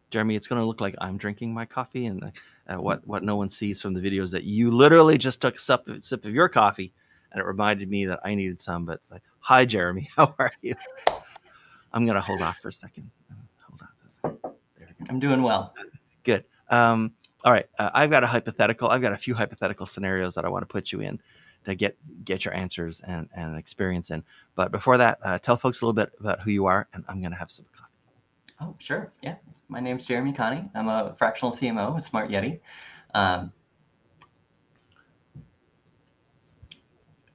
Jeremy, it's going to look like I'm drinking my coffee, and what no one sees from the videos that you literally just took a sip of your coffee, and it reminded me that I needed some. But it's like, hi, Jeremy, how are you? I'm going to hold off for a second. Hold on a second. There we go. I'm doing well. Good. All right. I've got a hypothetical. I've got a few hypothetical scenarios that I want to put you in to get your answers and experience in. But before that, tell folks a little bit about who you are, and I'm going to have some coffee. Oh, sure. Yeah. My name's Jeremy Kanne. I'm a fractional CMO at Smart Yeti.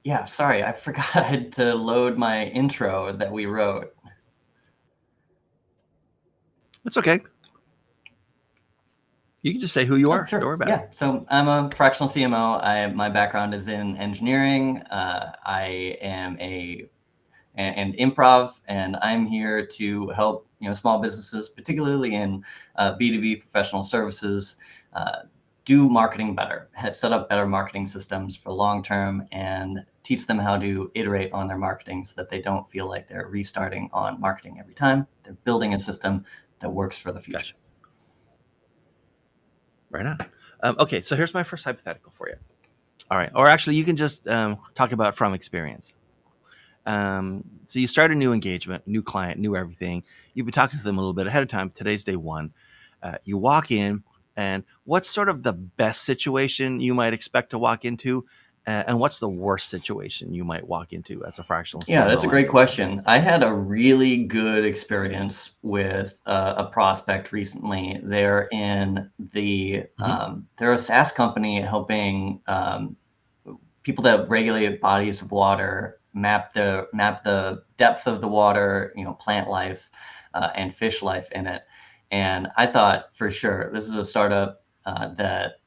Yeah, sorry, I forgot to load my intro that we wrote. It's okay. You can just say who you are. Sure. Don't worry about it. So I'm a fractional CMO. My background is in engineering. I am and improv, and I'm here to help small businesses, particularly in B2B professional services, do marketing better, set up better marketing systems for long term, and teach them how to iterate on their marketing so that they don't feel like they're restarting on marketing every time. They're building a system that works for the future. Gotcha. Right on. Okay, so here's my first hypothetical for you. All right, or actually, you can just talk about from experience. So you start a new engagement, new client, new everything. You've been talking to them a little bit ahead of time. Today's day one. You walk in, and what's sort of the best situation you might expect to walk into? And what's the worst situation you might walk into as a fractional CMO? Yeah, that's a great question. I had a really good experience with a prospect recently. They're in they're a SaaS company helping people that regulate bodies of water map the depth of the water, plant life and fish life in it. And I thought for sure this is a startup that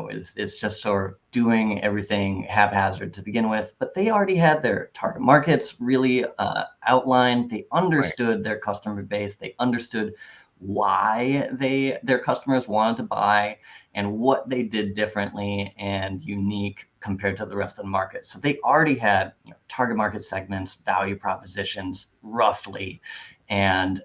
is just sort of doing everything haphazard to begin with, but they already had their target markets really outlined. They understood their customer base. They understood why their customers wanted to buy and what they did differently and unique compared to the rest of the market. So they already had target market segments, value propositions roughly, and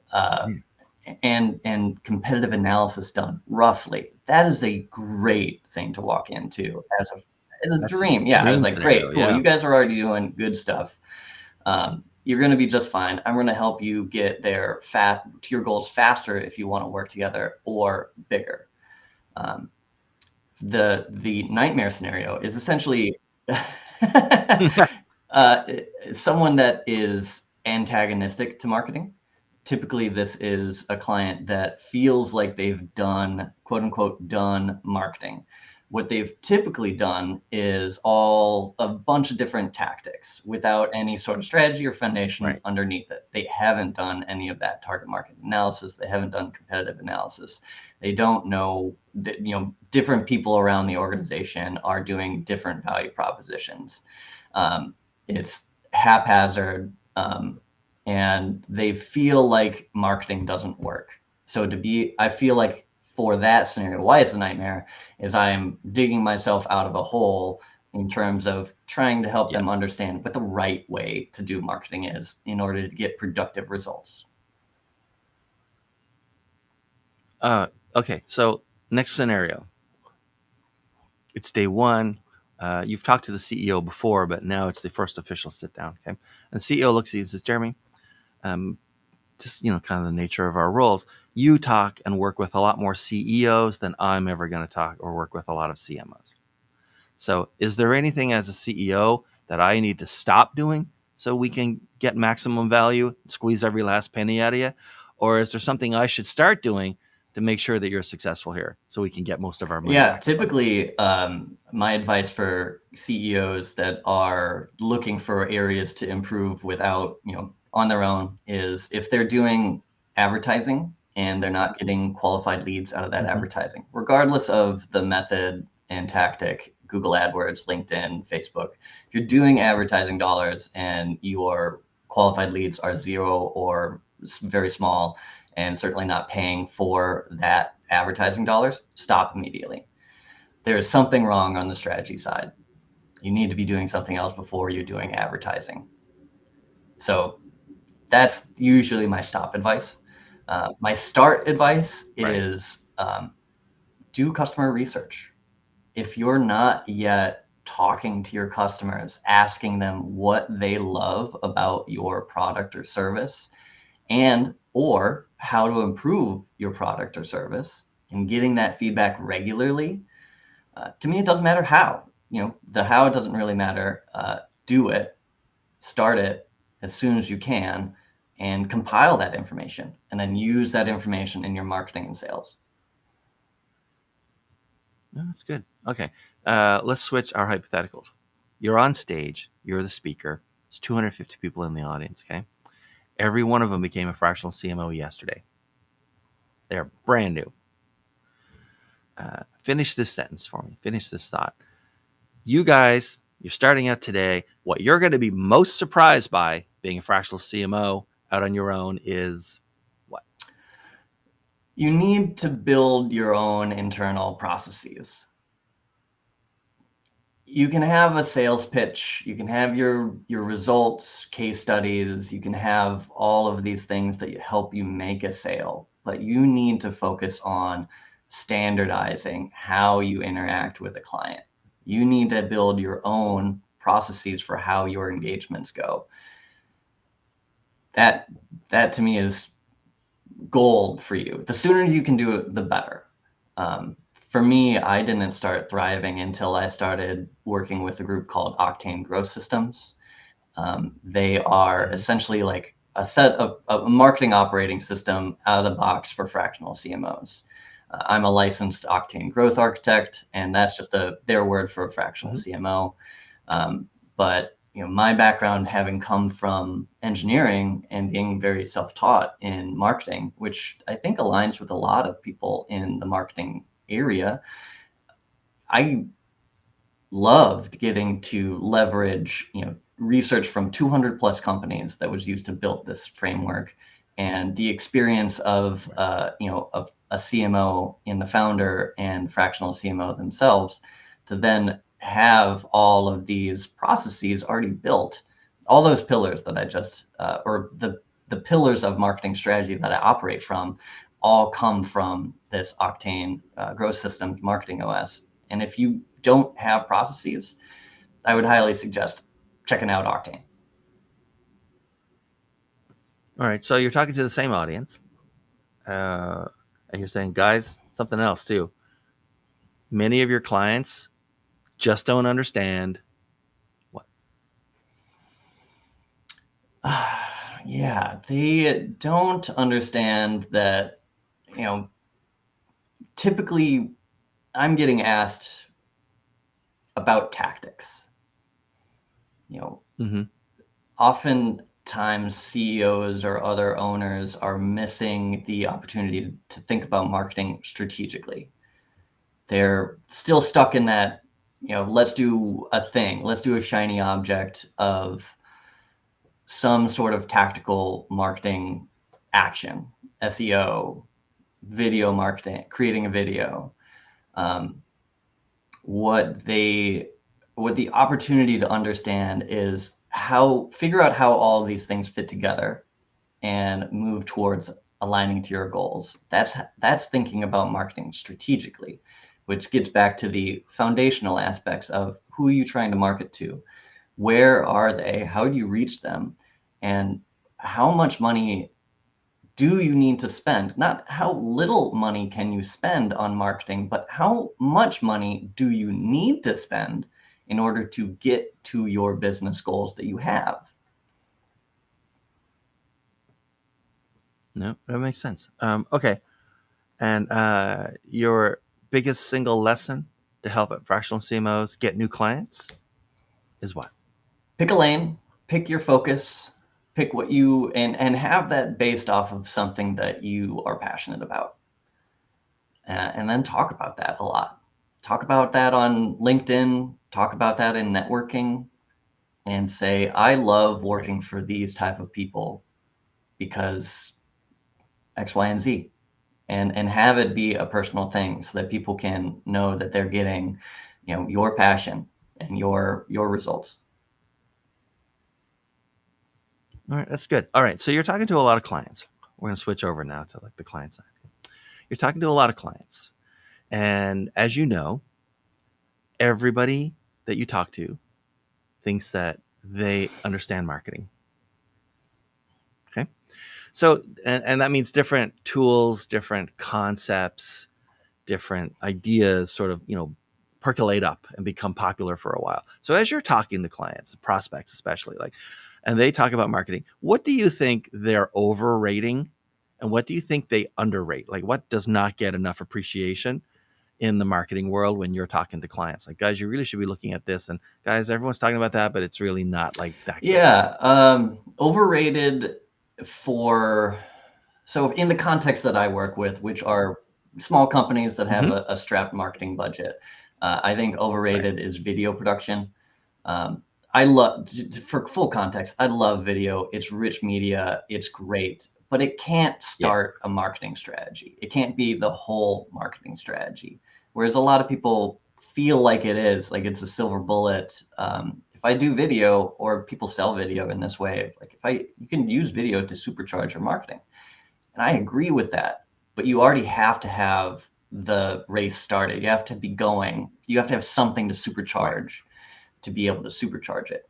competitive analysis done roughly. That is a great thing to walk into as a dream. Yeah, I was like, scenario, great, cool. You guys are already doing good stuff. You're going to be just fine. I'm going to help you get there to your goals faster if you want to work together or bigger. The nightmare scenario is essentially someone that is antagonistic to marketing. Typically, this is a client that feels like they've done, quote unquote, done marketing. What they've typically done is a bunch of different tactics without any sort of strategy or foundation underneath it. They haven't done any of that target market analysis. They haven't done competitive analysis. They don't know that, different people around the organization are doing different value propositions. It's haphazard, and they feel like marketing doesn't work. So I feel like for that scenario, why it's a nightmare is I'm digging myself out of a hole in terms of trying to help them understand what the right way to do marketing is in order to get productive results. Okay, so next scenario. It's day one. You've talked to the CEO before, but now it's the first official sit down. Okay, and the CEO looks at you and says, "Jeremy, just kind of the nature of our roles. You talk and work with a lot more CEOs than I'm ever going to talk or work with a lot of CMOs. So, is there anything as a CEO that I need to stop doing so we can get maximum value, squeeze every last penny out of you, or is there something I should start doing to make sure that you're successful here so we can get most of our money back? Typically, my advice for CEOs that are looking for areas to improve without, on their own is if they're doing advertising and they're not getting qualified leads out of that advertising, regardless of the method and tactic, Google AdWords, LinkedIn, Facebook, if you're doing advertising dollars and your qualified leads are zero or very small, and certainly not paying for that advertising dollars, stop immediately. There's something wrong on the strategy side. You need to be doing something else before you're doing advertising. So that's usually my stop advice. My start advice Right. is do customer research. If you're not yet talking to your customers, asking them what they love about your product or service, and or how to improve your product or service, and getting that feedback regularly, to me, it doesn't matter how. The how doesn't really matter. Do it, start it as soon as you can, and compile that information, and then use that information in your marketing and sales. No, that's good. Okay. Let's switch our hypotheticals. You're on stage, you're the speaker, there's 250 people in the audience, okay? Every one of them became a fractional CMO yesterday. They're brand new. Finish this sentence for me. Finish this thought. You guys, you're starting out today. What you're going to be most surprised by being a fractional CMO out on your own is what? You need to build your own internal processes. You can have a sales pitch, you can have your results, case studies, you can have all of these things that help you make a sale, but you need to focus on standardizing how you interact with a client. You need to build your own processes for how your engagements go. That to me is gold for you. The sooner you can do it, the better. For me, I didn't start thriving until I started working with a group called Octane Growth Systems. They are Mm-hmm. essentially like a marketing operating system out of the box for fractional CMOs. I'm a licensed Octane Growth Architect, and that's just their word for a fractional Mm-hmm. CMO. But my background having come from engineering and being very self-taught in marketing, which I think aligns with a lot of people in the marketing area, I loved getting to leverage research from 200 plus companies that was used to build this framework, and the experience of Right. of a CMO in the founder and fractional CMO themselves, to then have all of these processes already built, all those pillars that I just or the pillars of marketing strategy that I operate from, all come from this Octane Growth Systems Marketing OS. And if you don't have processes, I would highly suggest checking out Octane. All right. So you're talking to the same audience, uh, and you're saying, guys, something else too. Many of your clients just don't understand what. Yeah, they don't understand that, typically I'm getting asked about tactics. You know, Mm-hmm. Oftentimes CEOs or other owners are missing the opportunity to think about marketing strategically. They're still stuck in that, let's do a thing, let's do a shiny object of some sort of tactical marketing action, SEO, video marketing, creating a video. Um, what they what the opportunity to understand is how figure out how all of these things fit together and move towards aligning to your goals. That's thinking about marketing strategically, which gets back to the foundational aspects of who are you trying to market to, where are they, how do you reach them, and how much money do you need to spend? Not how little money can you spend on marketing, but how much money do you need to spend in order to get to your business goals that you have? No, that makes sense. Okay. And your biggest single lesson to help at fractional CMOs get new clients is what? Pick a lane, pick your focus, pick what you and have that based off of something that you are passionate about. And then talk about that a lot. Talk about that on LinkedIn, talk about that in networking, and say, I love Right. working for these type of people because X, Y, and Z. And have it be a personal thing so that people can know that they're getting, your passion and your results. All right. That's good. All right. So you're talking to a lot of clients. We're going to switch over now to like the client side. You're talking to a lot of clients, and as you know, everybody that you talk to thinks that they understand marketing. Okay, so and that means different tools, different concepts, different ideas sort of, percolate up and become popular for a while. So as you're talking to clients, prospects especially, like, and they talk about marketing, what do you think they're overrating and what do you think they underrate? Like, what does not get enough appreciation in the marketing world when you're talking to clients? Like, guys, you really should be looking at this, and guys, everyone's talking about that, but it's really not like that good. Yeah, overrated for so in the context that I work with, which are small companies that have Mm-hmm. a strapped marketing budget, I think Right. overrated is video production. Um, I love, for full context, I love video. It's rich media. It's great, but it can't Yeah. start a marketing strategy. It can't be the whole marketing strategy. Whereas a lot of people feel like it is, like it's a silver bullet. If I do video, or people sell video in this way, like you can use video to supercharge your marketing. And I agree with that, but you already have to have the race started. You have to be going. You have to have something to Right. supercharge to be able to supercharge it.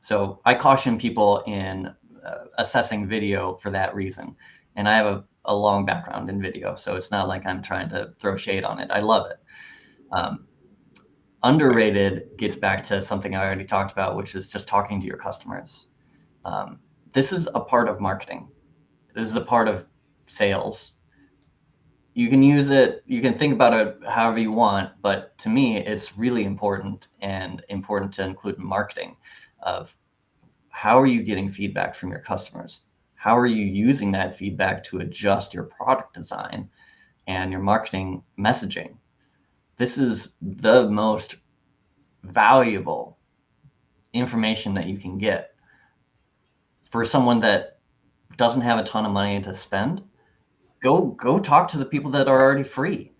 So I caution people in assessing video for that reason. And I have a long background in video, so it's not like I'm trying to throw shade on it. I love it. Um, Right. Underrated gets back to something I already talked about, which is just talking to your customers. Um, this is a part of marketing. This is a part of sales. You can use it, you can think about it however you want, but to me, it's really important, and important to include in marketing of how are you getting feedback from your customers? How are you using that feedback to adjust your product design and your marketing messaging? This is the most valuable information that you can get for someone that doesn't have a ton of money to spend. Go talk to the people that are Right. already free.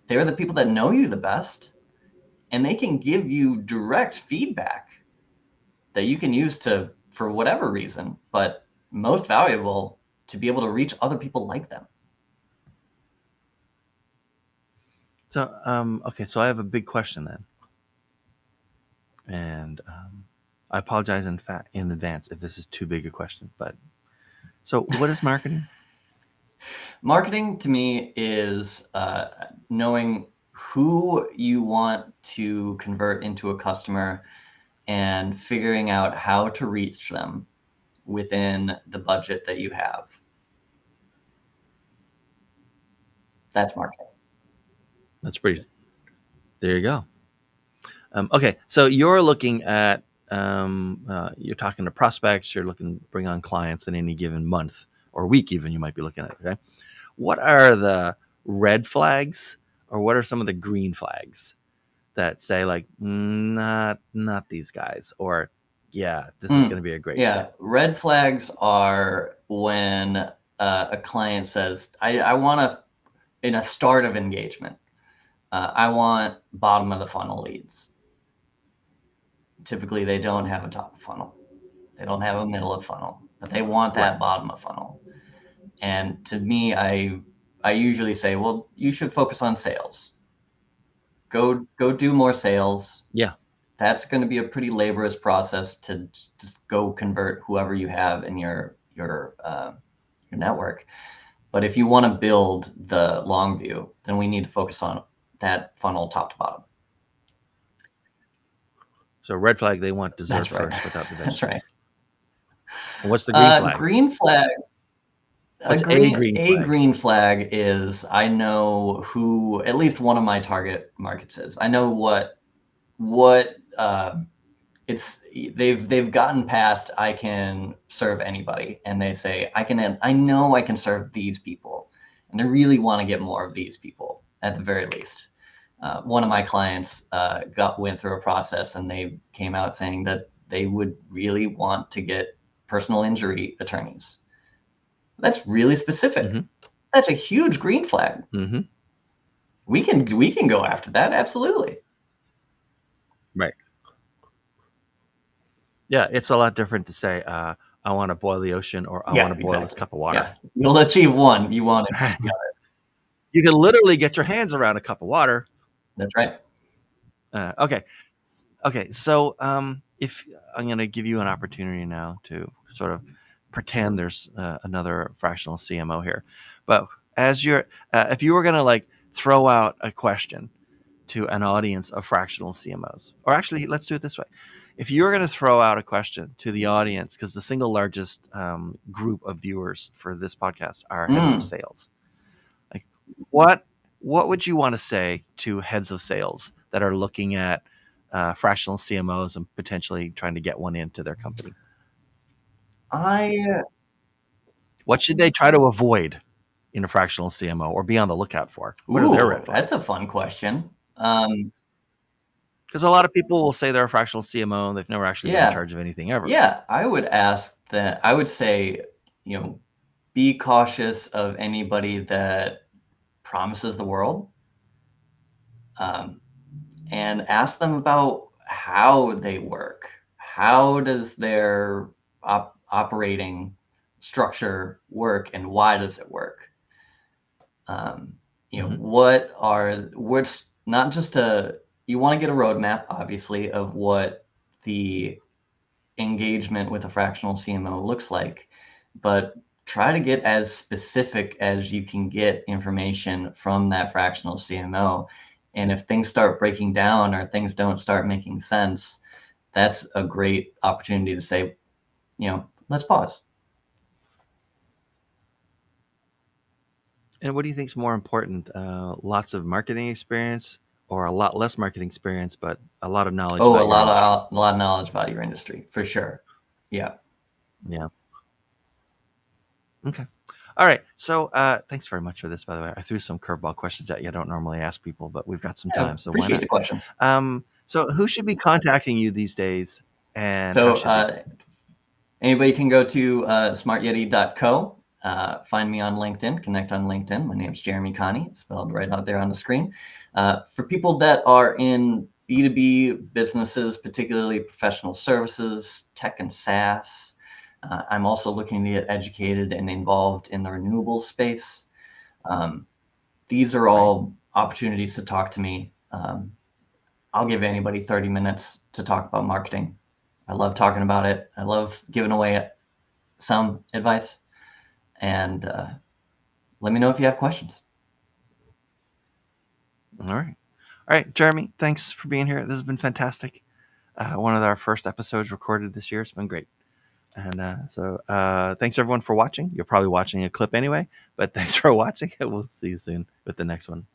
They're the people that know you the best, and they can give you direct feedback that you can use to, for whatever reason, but most valuable, to be able to reach other people like them. So, okay, so I have a big question then, and I apologize in advance if this is too big a question. But so, what is marketing? Marketing to me is knowing who you want to convert into a customer and figuring out how to reach them within the budget that you have. That's marketing. That's pretty. There you go. Okay, so you're looking at you're talking to prospects. You're looking to bring on clients in any given month or week, even you might be looking at. Okay, what are the red flags, or what are some of the green flags that say like not these guys, or yeah, this is going to be a great Yeah, fit? red flags are when a client says, I want to, in a start of engagement, I want bottom of the funnel leads. Typically, they don't have a top of funnel. They don't have a middle of funnel, but they want Right. that bottom of funnel. And to me, I usually say, well, you should focus on sales. Go do more sales. Yeah. That's going to be a pretty laborious process to just go convert whoever you have in your network. But if you want to build the long view, then we need to focus on that funnel top to bottom. So red flag, they want dessert That's right. first without the That's right. vegetables. And what's the green flag? Green flag. What's a green A flag? green flag is I know who at least one of my target markets is. I know what it's they've gotten past I can serve anybody, and they say I know I can serve these people, and they really want to get more of these people at the very least. One of my clients went through a process, and they came out saying that they would really want to get personal injury attorneys. That's really specific. Mm-hmm. That's a huge green flag. Mm-hmm. We can go after that, absolutely. Right. Yeah, it's a lot different to say, I want to boil the ocean, or I want Yeah, to boil this exactly. cup of water. Yeah, you'll achieve one. You want it. Yeah, You can literally get your hands around a cup of water. that's right. Okay. Okay. So if I'm going to give you an opportunity now to sort of pretend there's another fractional CMO here, but as you're, if you were going to like throw out a question to an audience of fractional CMOs, or actually, let's do it this way. If you were going to throw out a question to the audience, because the single largest group of viewers for this podcast are heads of Mm. sales, like what would you want to say to heads of sales that are looking at fractional CMOs and potentially trying to get one into their company? I What should they try to avoid in a fractional CMO or be on the lookout for? What are their red Ooh, that's a flags? fun question. Because a lot of people will say they're a fractional CMO and they've never actually been in Yeah, charge of anything ever. yeah. I would ask that. I would say, you know, be cautious of anybody that promises the world, um, and ask them about how they work. How does their operating structure work, and why does it work? Mm-hmm. What's not just a you want to get a roadmap, obviously, of what the engagement with a fractional CMO looks like, but try to get as specific as you can get information from that fractional CMO. And if things start breaking down or things don't start making sense, that's a great opportunity to say, let's pause. And what do you think is more important? Lots of marketing experience or a lot less marketing experience, but a lot of knowledge Oh, about your industry? a lot of knowledge about your industry for sure. Yeah. Yeah. Okay. All right. So thanks very much for this, by the way. I threw some curveball questions at you. I don't normally ask people, but we've got some Yeah, time, so why appreciate not? the questions. So who should be contacting you these days, and how So should they be? anybody can go to smartyeti.co, find me on LinkedIn, connect on LinkedIn. My name's Jeremy Kanne, spelled right out there on the screen. For people that are in B2B businesses, particularly professional services, tech and SaaS, I'm also looking to get educated and involved in the renewables space. Um, these are Right. all opportunities to talk to me. I'll give anybody 30 minutes to talk about marketing. I love talking about it. I love giving away some advice. And let me know if you have questions. All right. All right, Jeremy. Thanks for being here. This has been fantastic. One of our first episodes recorded this year. It's been great. And thanks everyone for watching. You're probably watching a clip anyway, but thanks for watching. We'll see you soon with the next one.